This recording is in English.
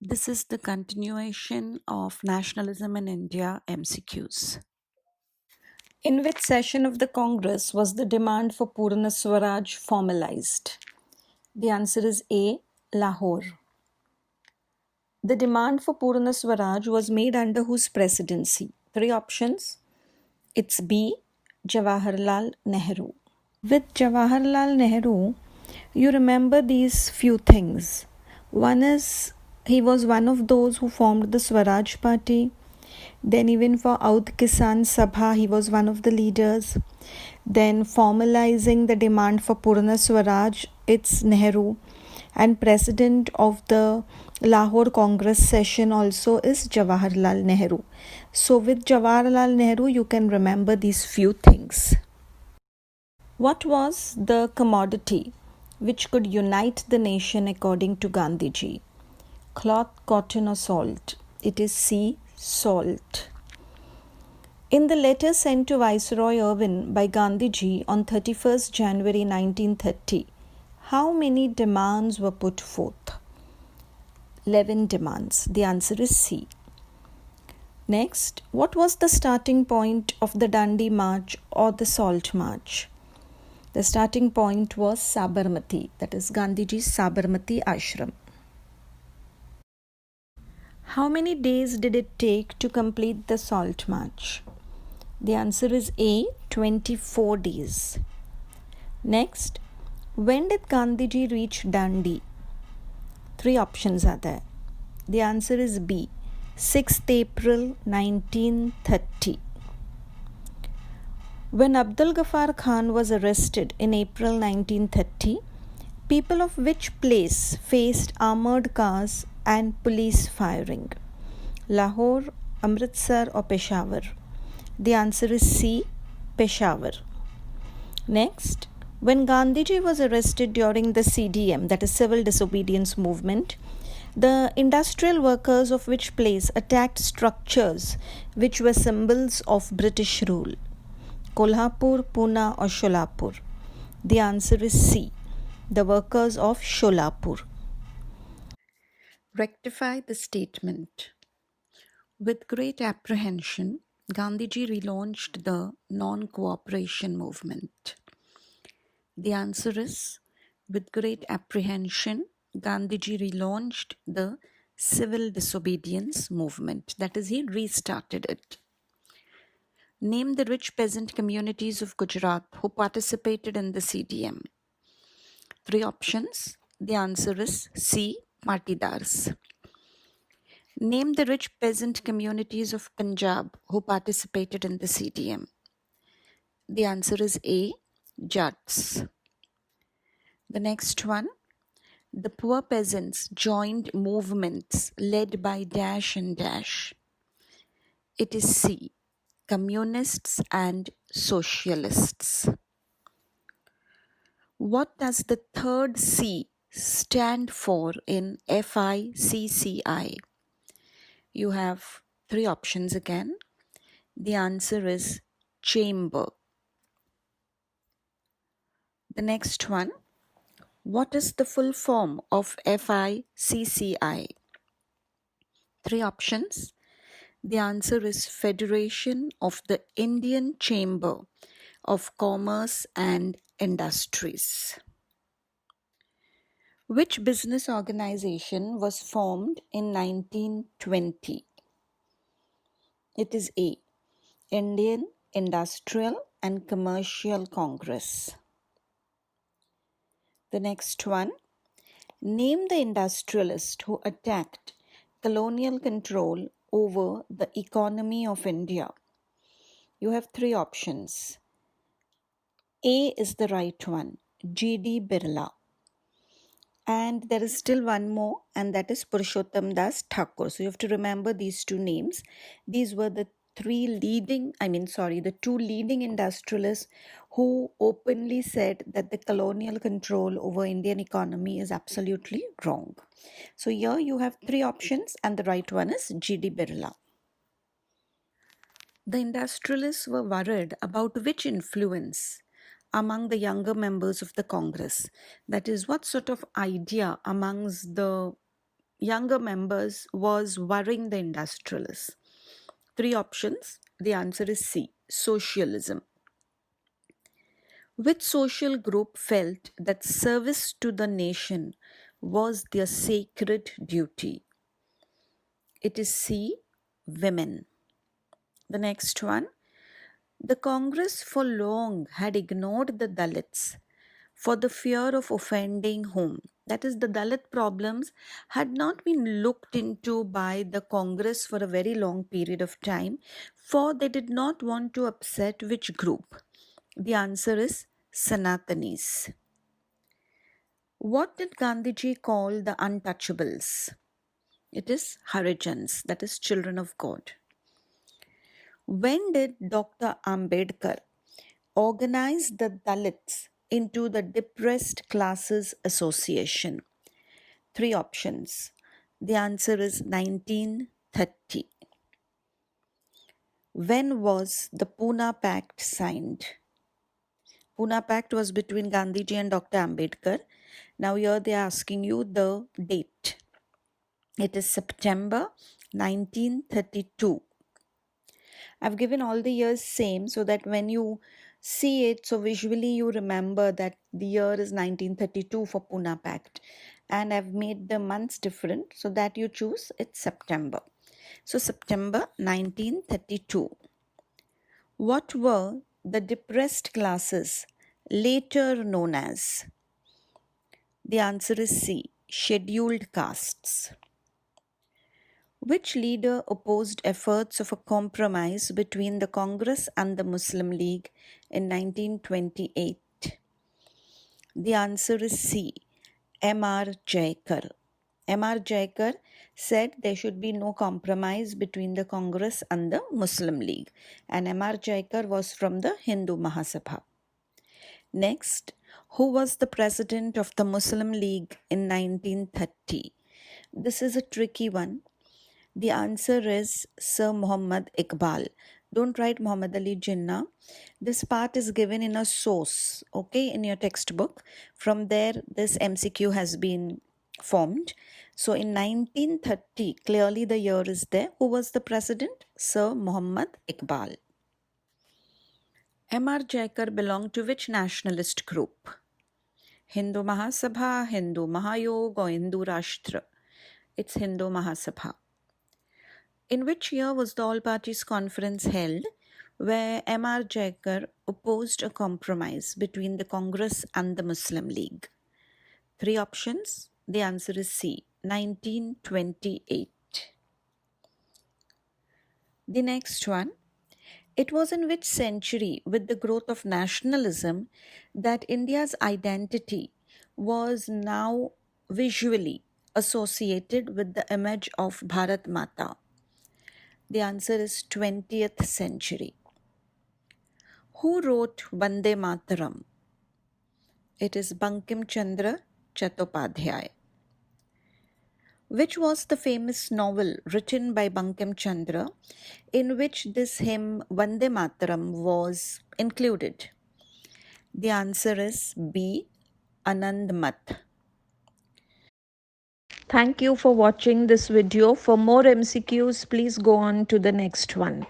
This is the continuation of Nationalism in India MCQs. In which session of the Congress was the demand for Purna Swaraj formalized? The answer is A. Lahore. The demand for Purna Swaraj was made under whose presidency? Three options. It's B. Jawaharlal Nehru. With Jawaharlal Nehru, you remember these few things. One is he was one of those who formed the Swaraj Party. Then, even for Audh Kisan Sabha, he was one of the leaders. Then, formalizing the demand for Purna Swaraj, it's Nehru. And president of the Lahore Congress session also is Jawaharlal Nehru. So, with Jawaharlal Nehru, you can remember these few things. What was the commodity which could unite the nation according to Gandhiji? Cloth, cotton, or salt? It is C. Salt. In the letter sent to Viceroy Irwin by Gandhiji on 31st January 1930, how many demands were put forth? 11 demands. The answer is C. Next, what was the starting point of the Dandi March or the Salt March? The starting point was Sabarmati, that is Gandhiji's Sabarmati ashram. How many days did it take to complete the Salt March? The answer is A. 24 days. Next, when did Gandhiji reach Dandi? Three options are there. The answer is B. 6th April 1930. When Abdul Ghaffar Khan was arrested in April 1930, people of which place faced armoured cars and police firing? Lahore, Amritsar, or Peshawar? The answer is C. Peshawar. Next, when Gandhiji was arrested during the CDM, that is Civil Disobedience Movement, the industrial workers of which place attacked structures which were symbols of British rule? Kolhapur, Poona, or Sholapur? The answer is C. The workers of Sholapur. Rectify the Statement. With great apprehension, Gandhiji relaunched the non-cooperation movement. The answer is, with great apprehension, Gandhiji relaunched the Civil Disobedience Movement. That is, he restarted it. Name the rich peasant communities of Gujarat who participated in the CDM. Three options. The answer is C. Partidars. Name the rich peasant communities of Punjab who participated in the CDM. The answer is A. Jats. The next one. The poor peasants joined movements led by dash and dash. It is C. Communists and Socialists. What does the third C stand for in FICCI? You have three options again. The answer is chamber. The next one. What is the full form of FICCI? Three options. The answer is Federation of the Indian Chamber of Commerce and Industries. Which business organization was formed in 1920? It is A. Indian Industrial and Commercial Congress. The next one. Name the industrialist who attacked colonial control over the economy of India. You have three options. A is the right one, G.D. Birla. And there is still one more, and that is Purushottam Das Thakur. So you have to remember these two names. These were the two leading industrialists who openly said that the colonial control over Indian economy is absolutely wrong. So here you have three options, and the right one is G.D. Birla. The industrialists were worried about which influence among the younger members of the Congress. That is, what sort of idea amongst the younger members was worrying the industrialists? Three options. The answer is C, socialism. Which social group felt that service to the nation was their sacred duty? It is C, women. The next one. The Congress for long had ignored the Dalits for the fear of offending whom? That is, the Dalit problems had not been looked into by the Congress for a very long period of time, for they did not want to upset which group? The answer is Sanatanis. What did Gandhiji call the Untouchables? It is Harijans, that is, children of God. When did Dr Ambedkar organize the Dalits into the Depressed Classes Association? Three options. The answer is 1930. When was the Poona Pact signed? Poona Pact was between Gandhiji and Dr Ambedkar. Now here they are asking you the date. It is September 1932. I've given all the years same so that when you see it, so visually you remember that the year is 1932 for Poona Pact. And I've made the months different so that you choose it's September. So September 1932. What were the depressed classes later known as? The answer is C, scheduled castes. Which leader opposed efforts of a compromise between the Congress and the Muslim League in 1928? The answer is C, M.R. Jayakar. M.R. Jayakar said there should be no compromise between the Congress and the Muslim League, and M.R. Jayakar was from the Hindu Mahasabha. Next, who was the president of the Muslim League in 1930? This is a tricky one. The answer is Sir Muhammad Iqbal. Don't write Muhammad Ali Jinnah. This part is given in a source, okay, in your textbook. From there, this MCQ has been formed. So in 1930, clearly the year is there. Who was the president? Sir Muhammad Iqbal. M.R. Jayakar belonged to which nationalist group? Hindu Mahasabha, Hindu Mahayog, or Hindu Rashtra? It's Hindu Mahasabha. In which year was the All Parties Conference held, where M.R. Jayakar opposed a compromise between the Congress and the Muslim League? Three options. The answer is C, 1928. The next one. It was in which century, with the growth of nationalism, that India's identity was now visually associated with the image of Bharat Mata? The answer is 20th century. Who wrote Vande Mataram? It is Bankim Chandra Chattopadhyay. Which was the famous novel written by Bankim Chandra in which this hymn Vande Mataram was included? The answer is B, Anand Mat. Thank you for watching this video. For more MCQs, please go on to the next one.